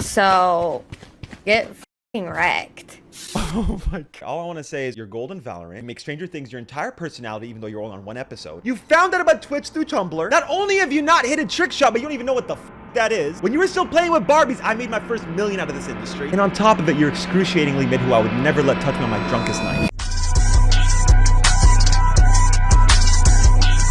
So, get f***ing wrecked. Oh my god. All I want to say is you're golden Fazerain. Make Stranger Things your entire personality even though you're only on one episode. You found out about Twitch through Tumblr. Not only have you not hit a trick shot, but you don't even know what the f that is. When you were still playing with Barbies, I made my first million out of this industry. And on top of it, you're excruciatingly mid who I would never let touch me on my drunkest night.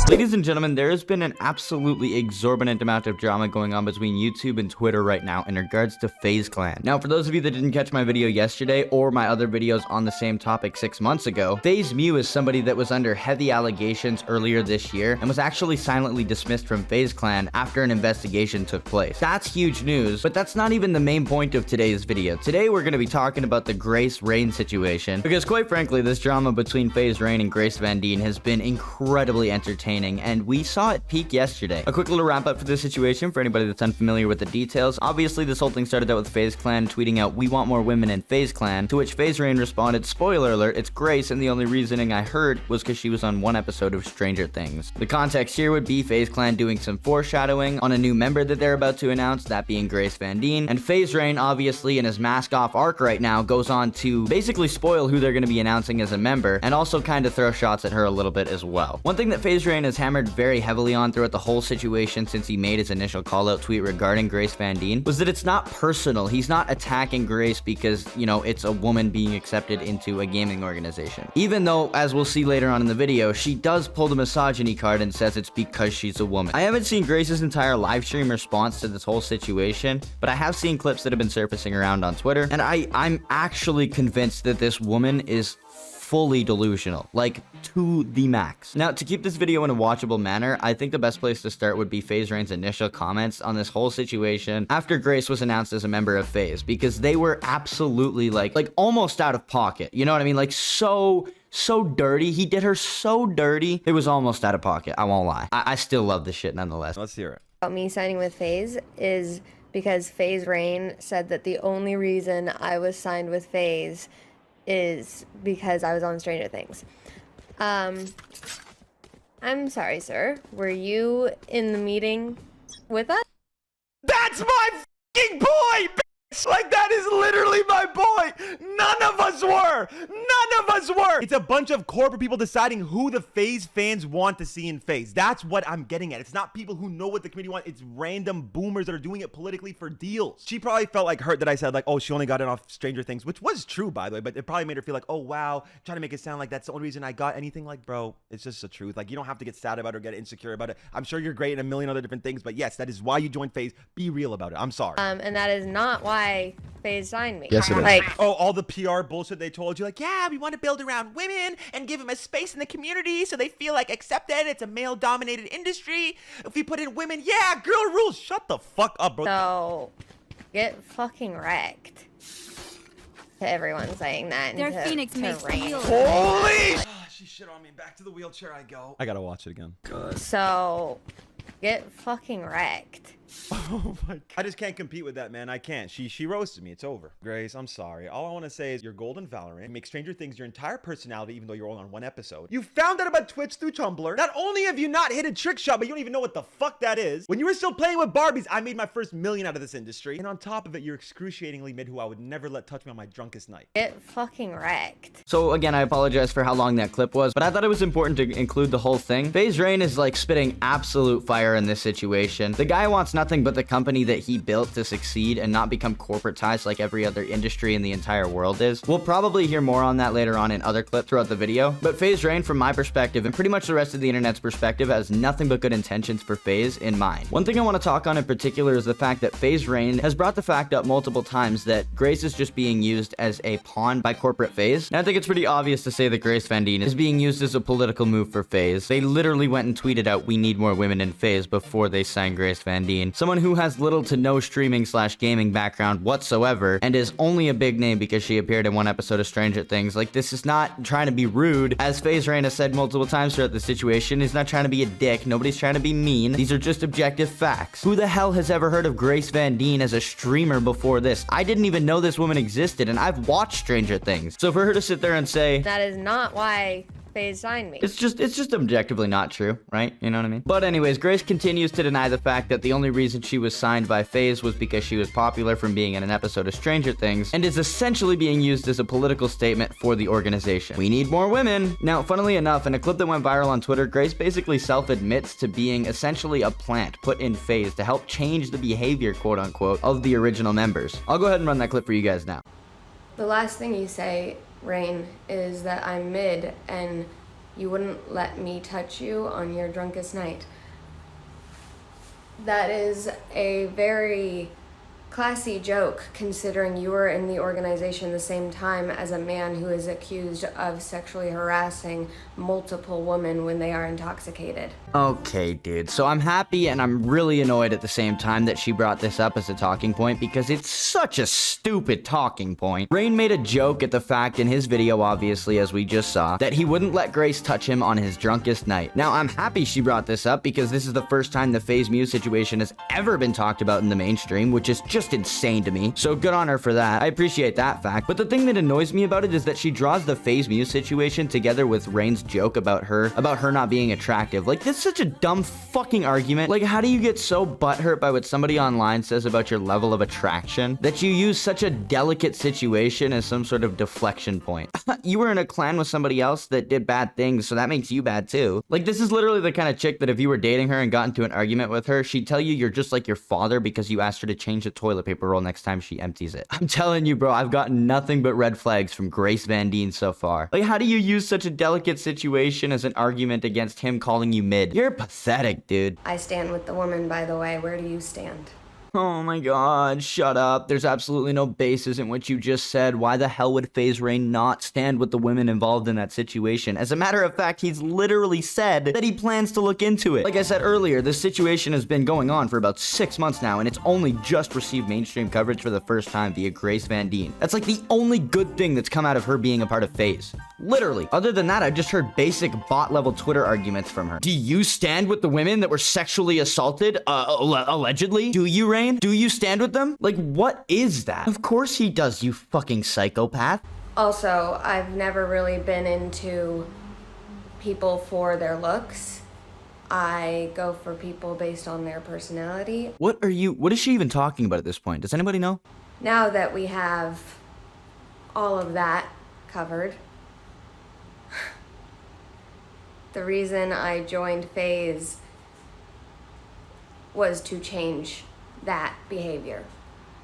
Ladies and gentlemen, there has been an absolutely exorbitant amount of drama going on between YouTube and Twitter right now in regards to FaZe Clan. Now, for those of you that didn't catch my video yesterday or my other videos on the same topic 6 months ago, FaZe Muse is somebody that was under heavy allegations earlier this year and was actually silently dismissed from FaZe Clan after an investigation took place. That's huge news, but that's not even the main point of today's video. Today, we're going to be talking about the FaZe Rain situation because, quite frankly, this drama between FaZe Rain and Grace Van Dien has been incredibly entertaining, and we saw it peak yesterday. A quick little wrap up for this situation for anybody that's unfamiliar with the details. Obviously, this whole thing started out with FaZe Clan tweeting out, "We want more women in FaZe Clan," to which FaZe Rain responded, "Spoiler alert, it's Grace, and the only reasoning I heard was because she was on one episode of Stranger Things." The context here would be FaZe Clan doing some foreshadowing on a new member that they're about to announce, that being Grace Van Dien, and FaZe Rain, obviously in his mask off arc right now, goes on to basically spoil who they're going to be announcing as a member, and also kind of throw shots at her a little bit as well. One thing that FaZe Rain has hammered very heavily on throughout the whole situation since he made his initial call-out tweet regarding Grace Van Dien was that it's not personal. He's not attacking Grace because, you know, it's a woman being accepted into a gaming organization. Even though, as we'll see later on in the video, she does pull the misogyny card and says it's because she's a woman. I haven't seen Grace's entire live stream response to this whole situation, but I have seen clips that have been surfacing around on Twitter, and I'm actually convinced that this woman is fully delusional, like to the max. Now, to keep this video in a watchable manner, I think the best place to start would be FaZe Rain's initial comments on this whole situation after Grace was announced as a member of FaZe, because they were absolutely like almost out of pocket. You know what I mean? Like so dirty. He did her so dirty. It was almost out of pocket. I won't lie. I still love this shit nonetheless. Let's hear it. About me signing with FaZe is because FaZe Rain said that the only reason I was signed with FaZe is because I was on Stranger Things. I'm sorry, sir. Were you in the meeting with us? That's my fucking boy, bitch! Like, that is literally my boy! None of us were! None of us were! It's a bunch of corporate people deciding who the FaZe fans want to see in FaZe. That's what I'm getting at. It's not people who know what the community wants. It's random boomers that are doing it politically for deals. She probably felt like hurt that I said, like, oh, she only got it off Stranger Things, which was true, by the way, but it probably made her feel like, oh, wow, trying to make it sound like that's the only reason I got anything. Like, bro, it's just the truth. Like, you don't have to get sad about it or get insecure about it. I'm sure you're great in a million other different things, but yes, that is why you joined FaZe. Be real about it. I'm sorry. And that is not why FaZe signed me. Yes, it is. Like, oh, all the PR bullshit they told you, like, yeah, we want to build around women and give them a space in the community so they feel like accepted. It's a male-dominated industry. If we put in women, yeah, girl rules. Shut the fuck up, bro. so, get fucking wrecked. To everyone saying that. Their and to, Phoenix to makes Rain. feel. Holy! She shit on me. Back to the wheelchair I go. I gotta watch it again. So, get fucking wrecked. Oh my god. I just can't compete with that, man. I can't. She roasted me. It's over. Grace, I'm sorry. All I want to say is you're golden Fazerain. Make Stranger Things your entire personality even though you're only on one episode. You found out about Twitch through Tumblr. Not only have you not hit a trick shot, but you don't even know what the fuck that is. When you were still playing with Barbies, I made my first million out of this industry. And on top of it, you're excruciatingly mid who I would never let touch me on my drunkest night. Get fucking wrecked. So again, I apologize for how long that clip was, but I thought it was important to include the whole thing. FaZe Rain is like spitting absolute fire in this situation. The guy wants nothing but the company that he built to succeed and not become corporatized like every other industry in the entire world is. We'll probably hear more on that later on in other clips throughout the video, but FaZe Rain, from my perspective, and pretty much the rest of the internet's perspective, has nothing but good intentions for FaZe in mind. One thing I want to talk on in particular is the fact that FaZe Rain has brought the fact up multiple times that Grace is just being used as a pawn by corporate FaZe. And I think it's pretty obvious to say that Grace Van Dien is being used as a political move for FaZe. They literally went and tweeted out, "We need more women in FaZe," before they signed Grace Van Dien, someone who has little to no streaming/gaming background whatsoever and is only a big name because she appeared in one episode of Stranger Things. Like, this is not trying to be rude. As FaZe Rain has said multiple times throughout the situation, he's not trying to be a dick. Nobody's trying to be mean. These are just objective facts. Who the hell has ever heard of Grace Van Dien as a streamer before this? I didn't even know this woman existed, and I've watched Stranger Things. So for her to sit there and say, That is not why FaZe signed me. It's just objectively not true, right? You know what I mean? But anyways, Grace continues to deny the fact that the only reason she was signed by FaZe was because she was popular from being in an episode of Stranger Things, and is essentially being used as a political statement for the organization. We need more women. Now, funnily enough, in a clip that went viral on Twitter, Grace basically self-admits to being essentially a plant put in FaZe to help change the behavior, quote unquote, of the original members. I'll go ahead and run that clip for you guys now. The last thing you say, Rain, is that I'm mid and you wouldn't let me touch you on your drunkest night. That is a very classy joke, considering you were in the organization the same time as a man who is accused of sexually harassing multiple women when they are intoxicated. Okay, dude. So I'm happy and I'm really annoyed at the same time that she brought this up as a talking point, because it's such a stupid talking point. Rain made a joke at the fact in his video, obviously, as we just saw, that he wouldn't let Grace touch him on his drunkest night. Now, I'm happy she brought this up because this is the first time the FaZe Muse situation has ever been talked about in the mainstream, which is just insane to me. So good on her for that. I appreciate that fact. But the thing that annoys me about it is that she draws the FaZe Muse situation together with Rain's joke about her not being attractive. Like, this is such a dumb fucking argument. Like, how do you get so butthurt by what somebody online says about your level of attraction that you use such a delicate situation as some sort of deflection point? You were in a clan with somebody else that did bad things, so that makes you bad too. Like, this is literally the kind of chick that if you were dating her and got into an argument with her, she'd tell you you're just like your father because you asked her to change the toilet paper roll next time she empties it. I'm telling you, bro, I've gotten nothing but red flags from Grace Van Dien so far. Like, how do you use such a delicate situation as an argument against him calling you mid? You're pathetic, dude. I stand with the woman, by the way. Where do you stand? Oh my god, shut up. There's absolutely no basis in what you just said. Why the hell would FaZe Rain not stand with the women involved in that situation? As a matter of fact, he's literally said that he plans to look into it. Like I said earlier, this situation has been going on for about 6 months now, and it's only just received mainstream coverage for the first time via Grace Van Dien. That's like the only good thing that's come out of her being a part of FaZe. Literally. Other than that, I've just heard basic bot-level Twitter arguments from her. Do you stand with the women that were sexually assaulted, allegedly? Do you, Rain? Do you stand with them? Like, what is that? Of course he does, you fucking psychopath. Also, I've never really been into people for their looks. I go for people based on their personality. What is she even talking about at this point? Does anybody know? Now that we have all of that covered, the reason I joined FaZe was to change that behavior,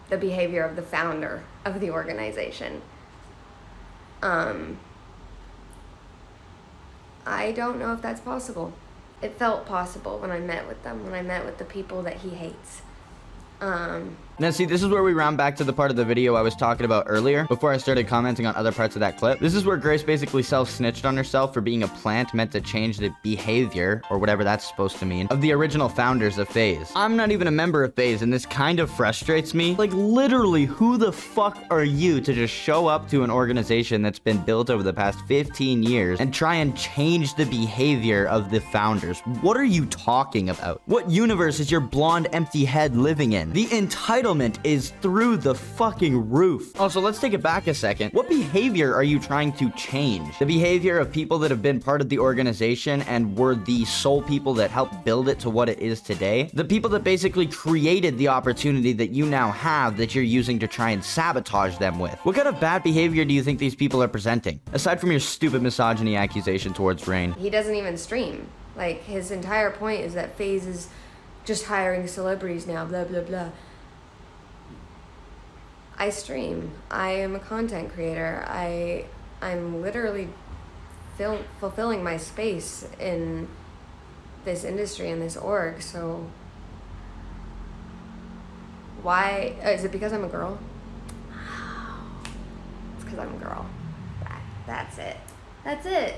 the behavior of the founder of the organization. I don't know if that's possible. It felt possible when I met with them, when I met with the people that he hates. Now see, this is where we round back to the part of the video I was talking about earlier, before I started commenting on other parts of that clip. This is where Grace basically self-snitched on herself for being a plant meant to change the behavior, or whatever that's supposed to mean, of the original founders of FaZe. I'm not even a member of FaZe, and this kind of frustrates me. Like, literally, who the fuck are you to just show up to an organization that's been built over the past 15 years and try and change the behavior of the founders? What are you talking about? What universe is your blonde, empty head living in? The entitlement is through the fucking roof. Also, let's take it back a second. What behavior are you trying to change? The behavior of people that have been part of the organization and were the sole people that helped build it to what it is today? The people that basically created the opportunity that you now have that you're using to try and sabotage them with. What kind of bad behavior do you think these people are presenting? Aside from your stupid misogyny accusation towards Rain. He doesn't even stream. Like, his entire point is that FaZe is just hiring celebrities now, blah, blah, blah. I stream. I am a content creator. I'm literally fulfilling my space in this industry and this org, so why? Is it because I'm a girl? It's because I'm a girl. That's it. That's it.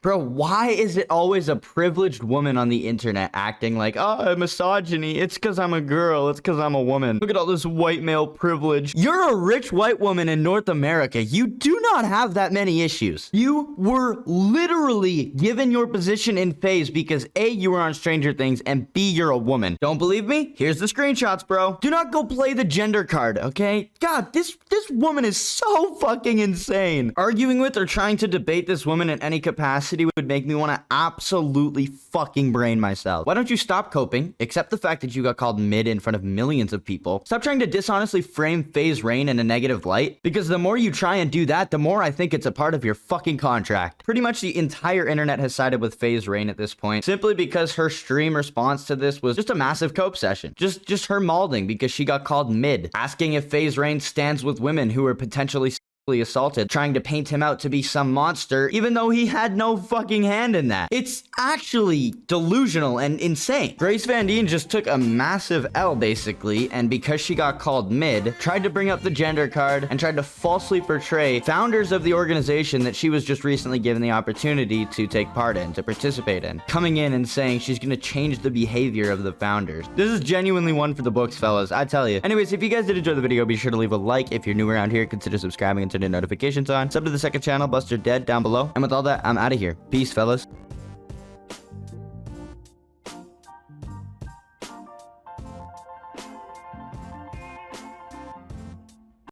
Bro, why is it always a privileged woman on the internet acting like, oh, misogyny, it's because I'm a girl, it's because I'm a woman. Look at all this white male privilege. You're a rich white woman in North America. You do not have that many issues. You were literally given your position in FaZe because A, you were on Stranger Things, and B, you're a woman. Don't believe me? Here's the screenshots, bro. Do not go play the gender card, okay? God, this woman is so fucking insane. Arguing with or trying to debate this woman in any capacity would make me want to absolutely fucking brain myself. Why don't you stop coping, accept the fact that you got called mid in front of millions of people, stop trying to dishonestly frame FaZe Rain in a negative light, because the more you try and do that, the more I think it's a part of your fucking contract. Pretty much the entire internet has sided with FaZe Rain at this point, simply because her stream response to this was just a massive cope session. Just her malding because she got called mid, asking if FaZe Rain stands with women who were potentially assaulted, trying to paint him out to be some monster, even though he had no fucking hand in that. It's actually delusional and insane. Grace Van Dien just took a massive L, basically, and because she got called mid, tried to bring up the gender card and tried to falsely portray founders of the organization that she was just recently given the opportunity to take part in, to participate in, coming in and saying she's gonna change the behavior of the founders. This is genuinely one for the books, fellas, I tell you. Anyways, if you guys did enjoy the video, be sure to leave a like. If you're new around here, consider subscribing and turn your notifications on. Sub to the second channel, Buster Dead, down below. And with all that, I'm out of here. Peace, fellas.